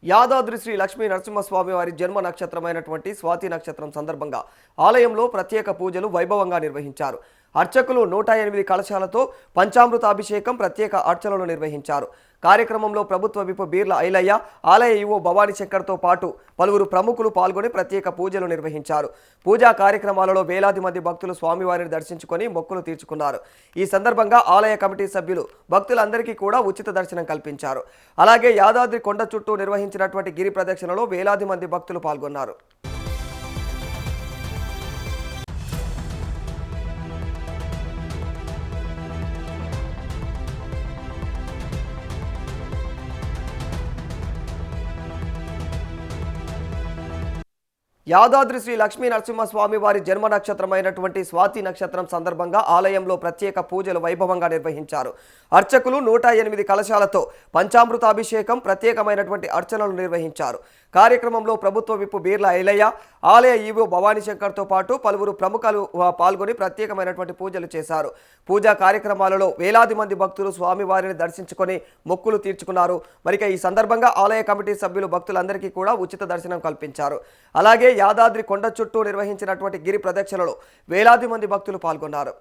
యాదాద్రి శ్రీ లక్ష్మీ నరసింహస్వామి వారి జన్మ నక్షత్రమైనటువంటి స్వాతి నక్షత్రం సందర్భంగా ఆలయంలో ప్రత్యేక పూజలు వైభవంగా నిర్వహించారు. అర్చకులు 108 కలశాలతో పంచామృత అభిషేకం, ప్రత్యేక అర్చనలు నిర్వహించారు. కార్యక్రమంలో ప్రభుత్వ విప్ బీర్ల ఐలయ్య, ఆలయ ఈవో భవానీ శంకర్తో పాటు పలువురు ప్రముఖులు పాల్గొని ప్రత్యేక పూజలు నిర్వహించారు. పూజా కార్యక్రమాలలో వేలాది మంది భక్తులు స్వామివారిని దర్శించుకొని మొక్కులు తీర్చుకున్నారు. ఈ సందర్భంగా ఆలయ కమిటీ సభ్యులు భక్తులందరికీ కూడా ఉచిత దర్శనం కల్పించారు. అలాగే యాదాద్రి కొండ చుట్టూ నిర్వహించినటువంటి గిరి ప్రదక్షిణలో వేలాది మంది భక్తులు పాల్గొన్నారు. యాదాద్రి శ్రీ లక్ష్మీ నరసింహస్వామి వారి జన్మ నక్షత్రమైనటువంటి స్వాతి నక్షత్రం సందర్భంగా ఆలయంలో ప్రత్యేక పూజలు వైభవంగా నిర్వహించారు. అర్చకులు 108 కలశాలతో పంచామృత అభిషేకం, ప్రత్యేకమైనటువంటి అర్చనలు నిర్వహించారు. కార్యక్రమంలో ప్రభుత్వ విప్ బీర్ల ఐలయ్య, ఆలయ ఈవో భవానీ శంకర్తో పాటు పలువురు ప్రముఖులు పాల్గొని ప్రత్యేకమైనటువంటి పూజలు చేశారు. పూజా కార్యక్రమాలలో వేలాది మంది భక్తులు స్వామివారిని దర్శించుకొని మొక్కులు తీర్చుకున్నారు. మరిక ఈ సందర్భంగా ఆలయ కమిటీ సభ్యులు భక్తులందరికీ కూడా ఉచిత దర్శనం కల్పించారు. అలాగే యాదాద్రి కొండ చుట్టూ నిర్వహించినటువంటి గిరి ప్రదక్షిణలో వేలాది మంది భక్తులు పాల్గొన్నారు.